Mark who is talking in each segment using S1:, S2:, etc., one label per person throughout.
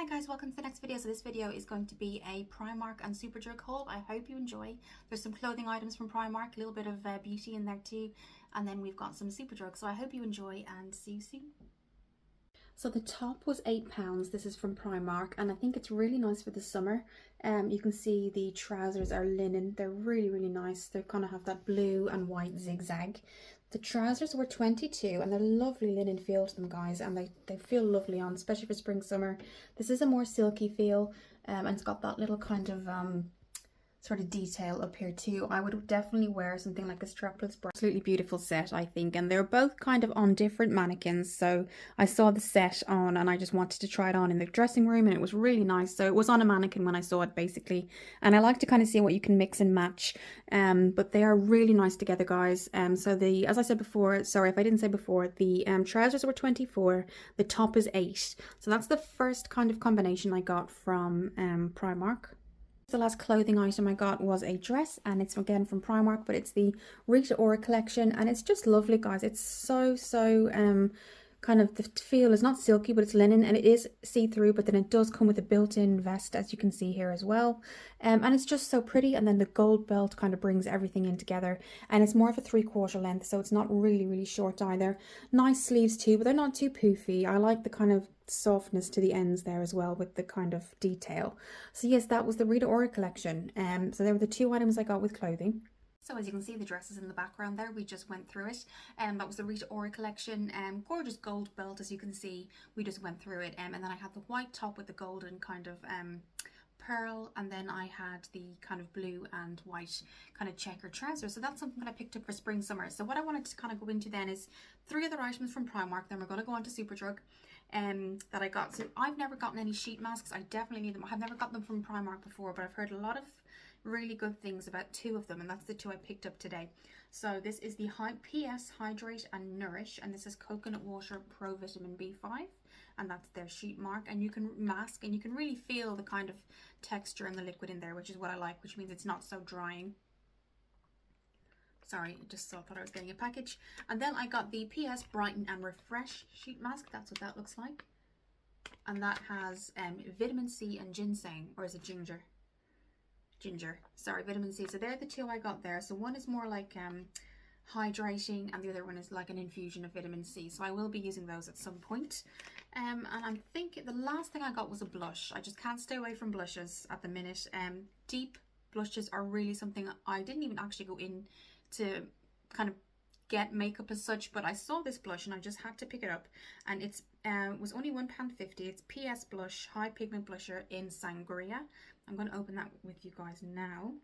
S1: Hi guys, welcome to the next video. So this video is going to be a Primark and Superdrug haul. I hope you enjoy. There's some clothing items from Primark, a little bit of beauty in there too, and then we've got some Superdrug. So I hope you enjoy and see you soon. So the top was £8. This is from Primark, and I think it's really nice for the summer. You can see the trousers are linen. They're really nice. They kind of have that blue and white zigzag. The trousers were £22, and they're lovely linen feel to them, guys, and they feel lovely on, especially for spring summer. This is a more silky feel, and it's got that little kind of sort of detail up here too. I would definitely wear something like a strapless bra. Absolutely beautiful set, I think, and they're both kind of on different mannequins. So I saw the set on and I just wanted to try it on in the dressing room, and it was really nice. So it was on a mannequin when I saw it, basically, and I like to kind of see what you can mix and match. But they are really nice together, guys. So the, as I said before, sorry if I didn't say before, the trousers were 24, the top is 8. So that's the first kind of combination I got from Primark. The last clothing item I got was a dress, and it's again from Primark, but it's the Rita Ora collection, and it's just lovely, guys. It's so kind of, the feel is not silky, but it's linen, and it is see-through, but then it does come with a built-in vest, as you can see here as well. And it's just so pretty, and then the gold belt kind of brings everything in together, and it's more of a 3/4 length, so it's not really short either. Nice sleeves too, but they're not too poofy. I like the kind of softness to the ends there as well, with the kind of detail. So yes, that was the Rita Ora collection. So there were the 2 items I got with clothing. So as you can see, the dresses in the background there, we just went through it. That was the Rita Ora collection. Gorgeous gold belt, as you can see, we just went through it. And then I had the white top with the golden kind of pearl, and then I had the kind of blue and white kind of checker trousers. So that's something that I picked up for spring summer. So what I wanted to kind of go into then is 3 other items from Primark. Then we're going to go on to Superdrug that I got. So I've never gotten any sheet masks. I definitely need them. I've never got them from Primark before, but I've heard a lot of really good things about 2 of them, and that's the 2 I picked up today. So this is the PS Hydrate and Nourish, and this is Coconut Water Pro Vitamin B5, and that's their sheet mark. And you can mask, and you can really feel the kind of texture and the liquid in there, which is what I like, which means it's not so drying. Sorry, I just thought I was getting a package. And then I got the PS Brighten and Refresh sheet mask. That's what that looks like, and that has vitamin C and ginseng, or is it ginger? Sorry, vitamin C. So they're the 2 I got there. So one is more like hydrating, and the other one is like an infusion of vitamin C. So I will be using those at some point. And I'm thinking the last thing I got was a blush. I just can't stay away from blushes at the minute. Deep blushes are really something I didn't even actually go in to kind of get makeup as such, but I saw this blush and I just had to pick it up, and it's was only £1.50. It's PS Blush High Pigment Blusher in Sangria. I'm going to open that with you guys now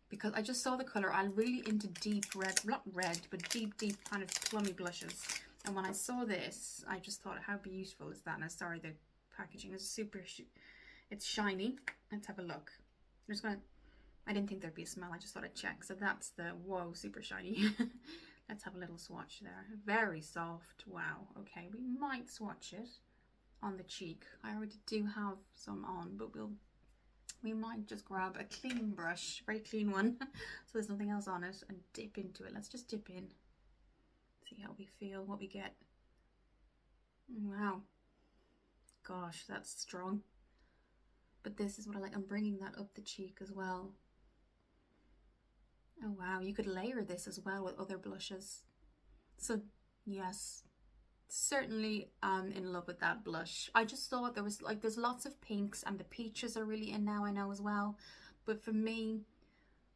S1: because I just saw the colour. I'm really into deep red, not red, but deep kind of plummy blushes, and when I saw this I just thought, how beautiful is that? And sorry, the packaging is it's shiny. Let's have a look. I'm just gonna, I didn't think there'd be a smell, I just thought I'd check. So that's the, whoa, super shiny. Let's have a little swatch there. Very soft. Wow. Okay, we might swatch it on the cheek. I already do have some on, but we might just grab a clean brush, very clean one, so there's nothing else on it, and dip into it. Let's just dip in, see how we feel, what we get. Wow. Gosh, that's strong. But this is what I like. I'm bringing that up the cheek as well. Oh wow, you could layer this as well with other blushes. So yes, certainly in love with that blush. I just thought there was like, there's lots of pinks, and the peaches are really in now, I know as well. But for me,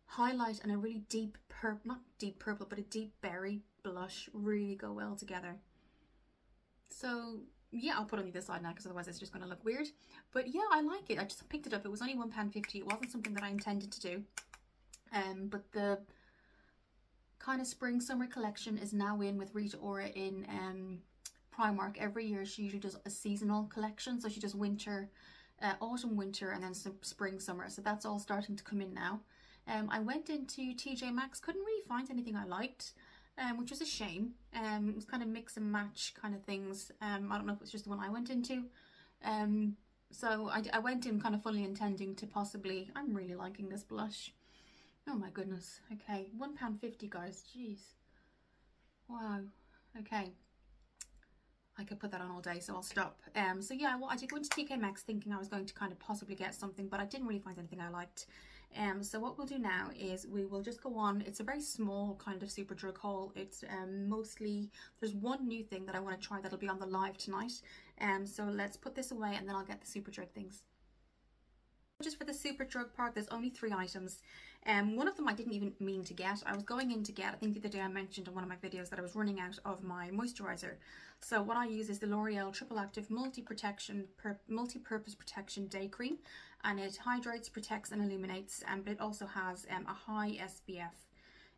S1: highlight and a really deep purple, not deep purple, but a deep berry blush really go well together. So yeah, I'll put it on the other side now because otherwise it's just going to look weird. But yeah, I like it. I just picked it up. It was only £1.50. It wasn't something that I intended to do. But the kind of spring summer collection is now in with Rita Ora in Primark. Every year she usually does a seasonal collection, so she does winter, autumn, winter, and then some spring summer. So that's all starting to come in now. I went into TJ Maxx, couldn't really find anything I liked, which was a shame. It was kind of mix and match kind of things. I don't know if it's just the one I went into. So I went in kind of fully intending to possibly, I'm really liking this blush. Oh my goodness. Okay, £1.50, guys. Jeez. Wow. Okay. I could put that on all day, so I'll stop. So yeah, well, I did go into TK Maxx thinking I was going to kind of possibly get something, but I didn't really find anything I liked. So what we'll do now is we will just go on. It's a very small kind of Superdrug haul. It's mostly, there's one new thing that I want to try that'll be on the live tonight. So let's put this away and then I'll get the Superdrug things. Just for the Superdrug part, there's only 3 items. One of them I didn't even mean to get. I was going in to get, I think the other day I mentioned in one of my videos that I was running out of my moisturizer. So what I use is the L'Oreal Triple Active Multi-Purpose Protection Day Cream, and it hydrates, protects and illuminates, but it also has a high SPF.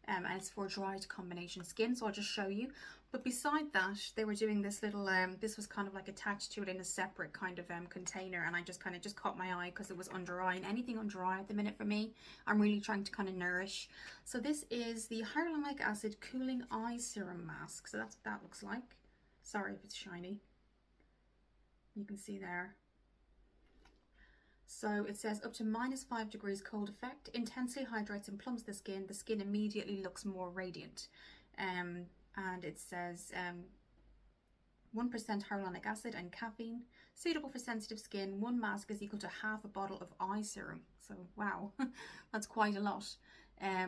S1: And it's for dry to combination skin, so I'll just show you. But beside that, they were doing this little this was kind of like attached to it in a separate kind of container, and I just caught my eye because it was under eye, and anything under eye at the minute for me I'm really trying to kind of nourish. So this is the hyaluronic acid cooling eye serum mask. So that's what that looks like. Sorry if it's shiny, you can see there. So it says up to -5 degrees cold effect, intensely hydrates and plumps the skin immediately looks more radiant. And it says 1% hyaluronic acid and caffeine, suitable for sensitive skin. One mask is equal to half a bottle of eye serum. So wow, that's quite a lot.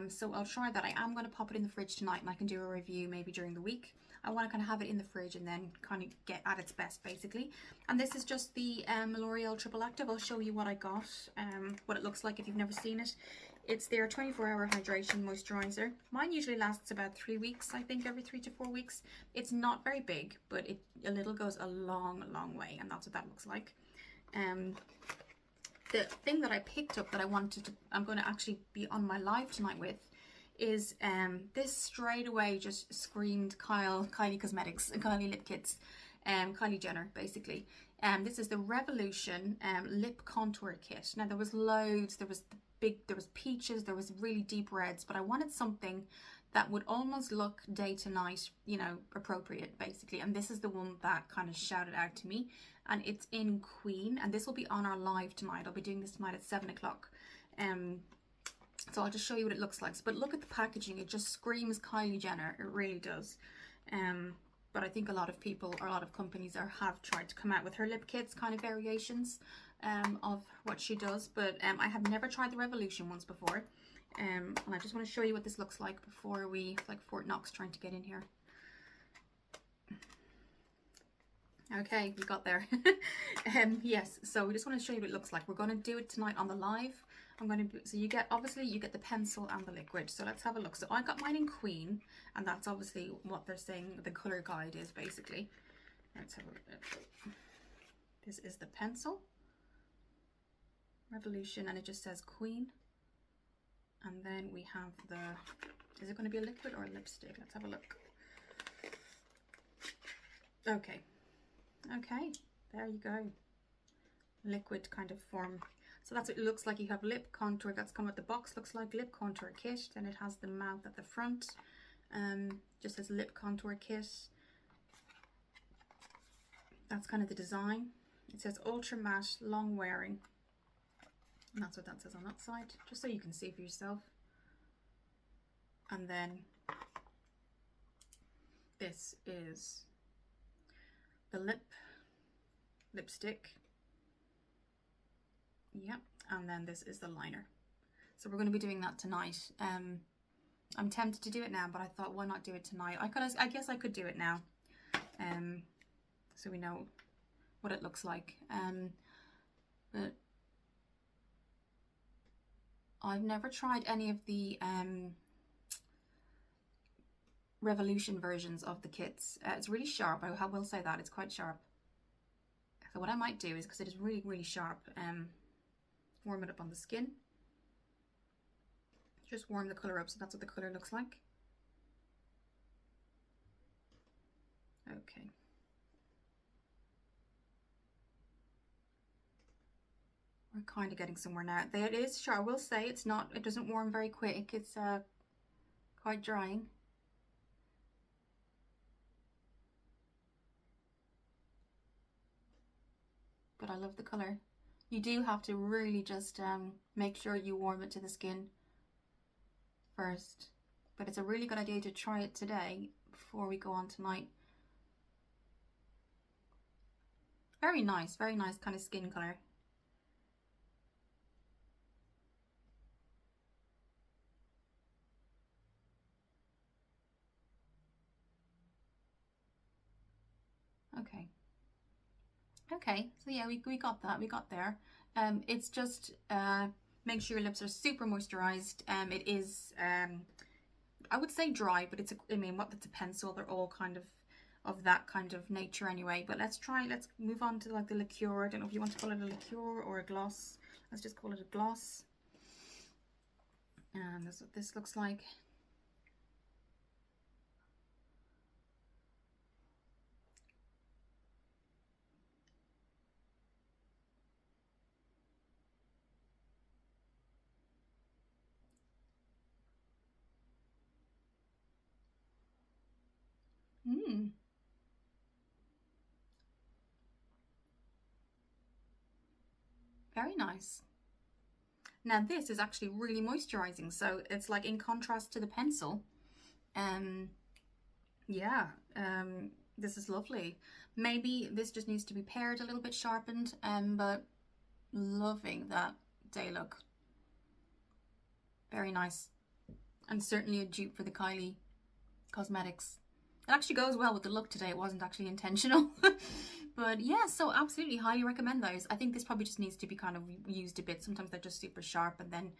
S1: So I'll try that. I am going to pop it in the fridge tonight and I can do a review maybe during the week. I want to kind of have it in the fridge and then kind of get at its best basically. And this is just the L'Oreal Triple Active. I'll show you what I got, what it looks like if you've never seen it. It's their 24-hour hydration moisturizer. Mine usually lasts about 3 weeks, I think, every 3 to 4 weeks. It's not very big, but a little goes a long, long way, and that's what that looks like. The thing that I picked up that I'm going to actually be on my live tonight with is this straight away just screamed Kylie Cosmetics and Kylie Lip Kits, Kylie Jenner basically. This is the Revolution Lip Contour Kit. Now there was loads, there was peaches, there was really deep reds, but I wanted something that would almost look day to night, you know, appropriate basically. And this is the one that kind of shouted out to me, and it's in Queen, and this will be on our live tonight. I'll be doing this tonight at 7 o'clock. So I'll just show you what it looks like. But look at the packaging, it just screams Kylie Jenner, it really does. But I think a lot of people or a lot of companies have tried to come out with her lip kits, kind of variations of what she does, but I have never tried the Revolution ones before. And I just want to show you what this looks like before we, like Fort Knox trying to get in here. Okay, we got there. Yes, so we just want to show you what it looks like. We're going to do it tonight on the live. So you get, obviously you get the pencil and the liquid. So let's have a look. So I got mine in Queen, and that's obviously what they're saying the color guide is basically. Let's have a look. This is the pencil, Revolution, and it just says Queen. And then we have is it going to be a liquid or a lipstick? Let's have a look. Okay, there you go. Liquid kind of form. So that's what it looks like. You have lip contour that's come with the box, looks like lip contour kit. Then it has the mouth at the front. Just says lip contour kit. That's kind of the design. It says ultra matte, long wearing. And that's what that says on that side, just so you can see for yourself. And then this is the lipstick. Yep, and then this is the liner. So we're going to be doing that tonight. I'm tempted to do it now, but I thought, why not do it tonight? I guess I could do it now, so we know what it looks like. But I've never tried any of the Revolution versions of the kits. It's really sharp. I will say that it's quite sharp. So what I might do is, because it is really, really sharp, warm it up on the skin. Just warm the colour up, so that's what the colour looks like. Okay. We're kind of getting somewhere now. It is sharp. I will say it doesn't warm very quick. It's quite drying. But I love the colour. You do have to really just make sure you warm it to the skin first. But it's a really good idea to try it today before we go on tonight. Very nice kind of skin color. Okay. Okay, so yeah, we got that. We got there. It's just make sure your lips are super moisturized. It is I would say dry, but it's I mean, what, it's a pencil. They're all kind of that kind of nature anyway. But let's move on to like the liqueur. I don't know if you want to call it a liqueur or a gloss. Let's just call it a gloss. And that's what this looks like. Very nice. Now this is actually really moisturizing, so it's like in contrast to the pencil. Um, yeah, this is lovely. Maybe this just needs to be paired a little bit, sharpened, but loving that day look. Very nice. And certainly a dupe for the Kylie Cosmetics. It actually goes well with the look today. It wasn't actually intentional. But yeah, so absolutely highly recommend those. I think this probably just needs to be kind of used a bit. Sometimes they're just super sharp, and then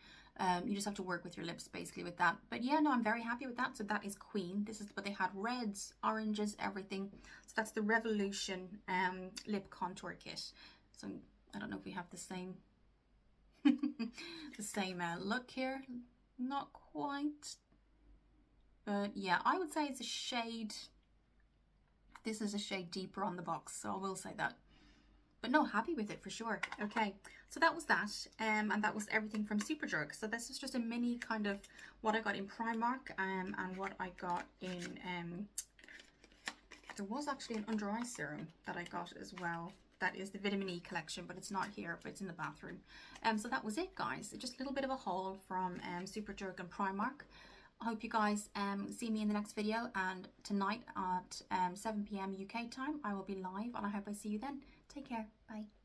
S1: you just have to work with your lips basically with that. But yeah, no, I'm very happy with that. So that is Queen. This is what they had: reds, oranges, everything. So that's the Revolution lip contour kit. So I don't know if we have the same the same look here. Not quite. But yeah, I would say it's a shade, this is a shade deeper on the box, so I will say that. But no, happy with it for sure. Okay, so that was that, and that was everything from Superdrug. So this is just a mini kind of what I got in Primark, and what I got in, there was actually an under eye serum that I got as well. That is the vitamin E collection, but it's not here, but it's in the bathroom. So that was it, guys. Just a little bit of a haul from Superdrug and Primark. I hope you guys see me in the next video, and tonight at 7 p.m. UK time I will be live, and I hope I see you then. Take care. Bye.